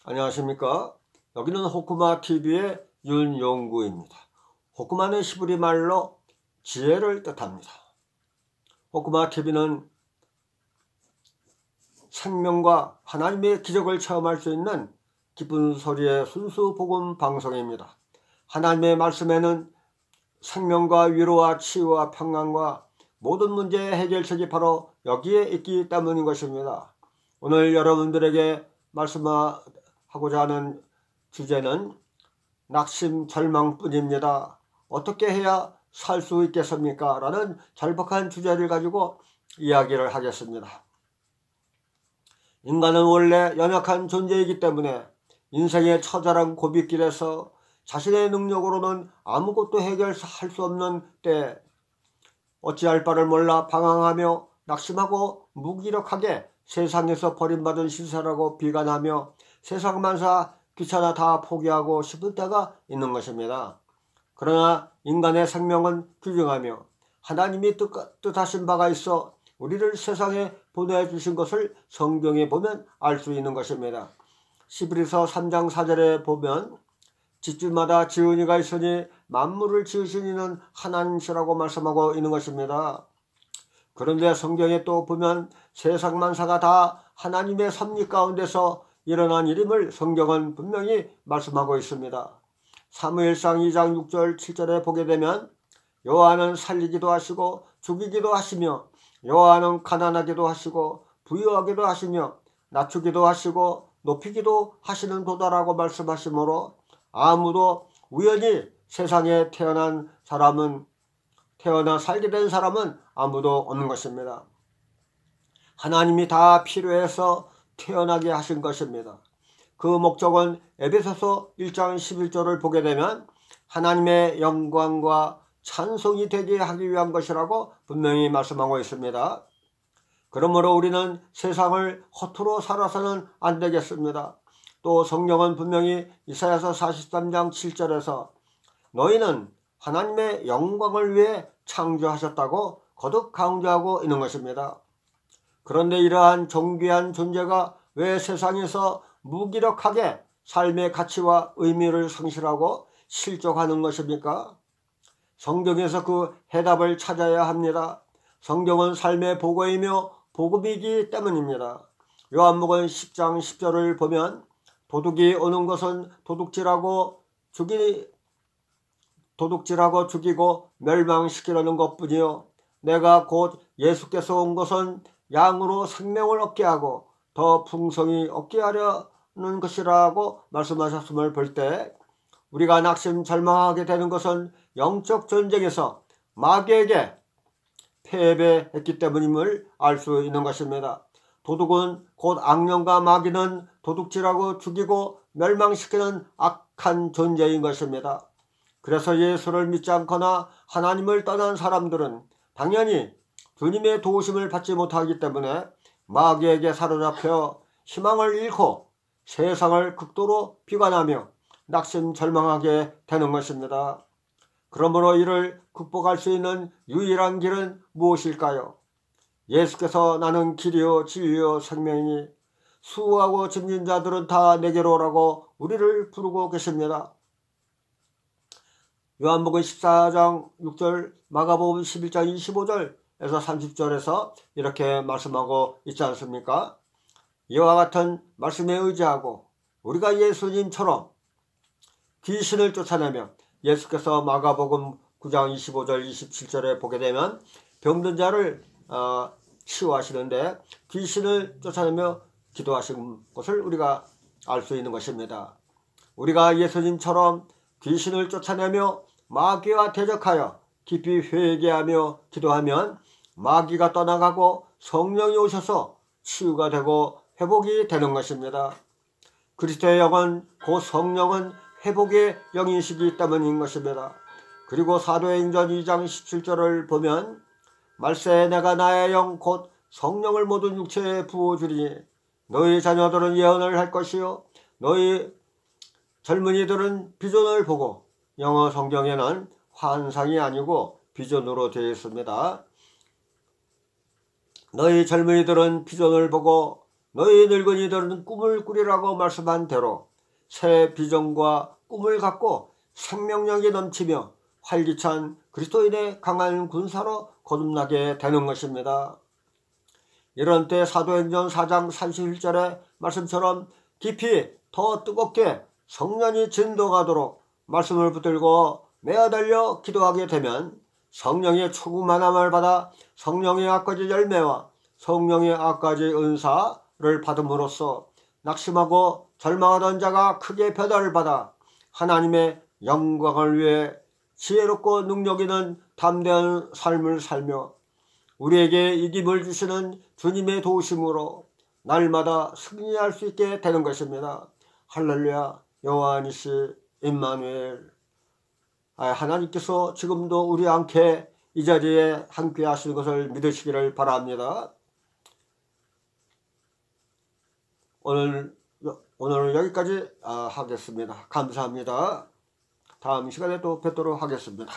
안녕하십니까. 여기는 호쿠마TV의 윤용구입니다. 호쿠마는 히브리 말로 지혜를 뜻합니다. 호쿠마TV는 생명과 하나님의 기적을 체험할 수 있는 기쁜 소리의 순수 복음 방송입니다. 하나님의 말씀에는 생명과 위로와 치유와 평강과 모든 문제의 해결책이 바로 여기에 있기 때문인 것입니다. 오늘 여러분들에게 말씀하고자 하는 주제는 낙심 절망뿐입니다. 어떻게 해야 살 수 있겠습니까? 라는 절박한 주제를 가지고 이야기를 하겠습니다. 인간은 원래 연약한 존재이기 때문에 인생의 처절한 고비길에서 자신의 능력으로는 아무것도 해결할 수 없는 때 어찌할 바를 몰라 방황하며 낙심하고 무기력하게 세상에서 버림받은 신세라고 비관하며 세상 만사 귀찮아 다 포기하고 싶을 때가 있는 것입니다. 그러나 인간의 생명은 귀중하며 하나님이 뜻하신 바가 있어 우리를 세상에 보내주신 것을 성경에 보면 알 수 있는 것입니다. 히브리서 3장 4절에 보면 집집마다 지은이가 있으니 만물을 지으신 이는 하나님이시라고 말씀하고 있는 것입니다. 그런데 성경에 또 보면 세상 만사가 다 하나님의 섭리 가운데서 일어난 일임을 성경은 분명히 말씀하고 있습니다. 사무엘상 2장 6절 7절에 보게 되면 여호와는 살리기도 하시고 죽이기도 하시며 여호와는 가난하기도 하시고 부유하기도 하시며 낮추기도 하시고 높이기도 하시는 도다라고 말씀하시므로 아무도 우연히 세상에 태어나 살게 된 사람은 아무도 없는 것입니다. 하나님이 다 필요해서 태어나게 하신 것입니다. 그 목적은 에베소서 1장 11절을 보게 되면 하나님의 영광과 찬송이 되게 하기 위한 것이라고 분명히 말씀하고 있습니다. 그러므로 우리는 세상을 허투루 살아서는 안 되겠습니다. 또 성경은 분명히 이사야서 43장 7절에서 너희는 하나님의 영광을 위해 창조하셨다고 거듭 강조하고 있는 것입니다. 그런데 이러한 존귀한 존재가 왜 세상에서 무기력하게 삶의 가치와 의미를 상실하고 실족하는 것입니까? 성경에서 그 해답을 찾아야 합니다. 성경은 삶의 보고이며 복음이기 때문입니다. 요한복음 10장 10절을 보면 도둑이 오는 것은 도둑질하고 죽이고 멸망시키려는 것뿐이요 내가 곧 예수께서 온 것은 양으로 생명을 얻게 하고 더 풍성히 얻게 하려는 것이라고 말씀하셨음을 볼 때 우리가 낙심 절망하게 되는 것은 영적 전쟁에서 마귀에게 패배했기 때문임을 알 수 있는 것입니다. 도둑은 곧 악령과 마귀는 도둑질하고 죽이고 멸망시키는 악한 존재인 것입니다. 그래서 예수를 믿지 않거나 하나님을 떠난 사람들은 당연히 주님의 도우심을 받지 못하기 때문에 마귀에게 사로잡혀 희망을 잃고 세상을 극도로 비관하며 낙심 절망하게 되는 것입니다. 그러므로 이를 극복할 수 있는 유일한 길은 무엇일까요? 예수께서 나는 길이요 진리요 생명이니 수고하고 짐진 자들은 다 내게로 오라고 우리를 부르고 계십니다. 요한복음 14장 6절 마가복음 11장 25절에서 30절에서 이렇게 말씀하고 있지 않습니까? 이와 같은 말씀에 의지하고 우리가 예수님처럼 귀신을 쫓아내며 예수께서 마가복음 9장 25절 27절에 보게 되면 병든 자를 치유하시는데 귀신을 쫓아내며 기도하신 것을 우리가 알 수 있는 것입니다. 우리가 예수님처럼 귀신을 쫓아내며 마귀와 대적하여 깊이 회개하며 기도하면 마귀가 떠나가고 성령이 오셔서 치유가 되고 회복이 되는 것입니다. 그리스도의 영은 곧 성령은 회복의 영이시기 때문인 것입니다. 그리고 사도행전 2장 17절을 보면 말세 내가 나의 영 곧 성령을 모든 육체에 부어주리니 너희 자녀들은 예언을 할 것이요 너희 젊은이들은 비전을 보고 영어 성경에는 환상이 아니고 비전으로 되어 있습니다. 너희 젊은이들은 비전을 보고 너희 늙은이들은 꿈을 꾸리라고 말씀한 대로 새 비전과 꿈을 갖고 생명력이 넘치며 활기찬 그리스도인의 강한 군사로 거듭나게 되는 것입니다. 이런 때 사도행전 4장 31절의 말씀처럼 깊이 더 뜨겁게 성령이 진동하도록 말씀을 붙들고 매어달려 기도하게 되면 성령의 충만함을 받아 성령의 아까지 열매와 성령의 아까지 은사를 받음으로써 낙심하고 절망하던 자가 크게 변화를 받아 하나님의 영광을 위해 지혜롭고 능력 있는 담대한 삶을 살며 우리에게 이김을 주시는 주님의 도우심으로 날마다 승리할 수 있게 되는 것입니다. 할렐루야. 여호와니시 임마누엘. 하나님께서 지금도 우리 함께 이 자리에 함께 하시는 것을 믿으시기를 바랍니다. 오늘 여기까지 하겠습니다. 감사합니다. 다음 시간에 또 뵙도록 하겠습니다.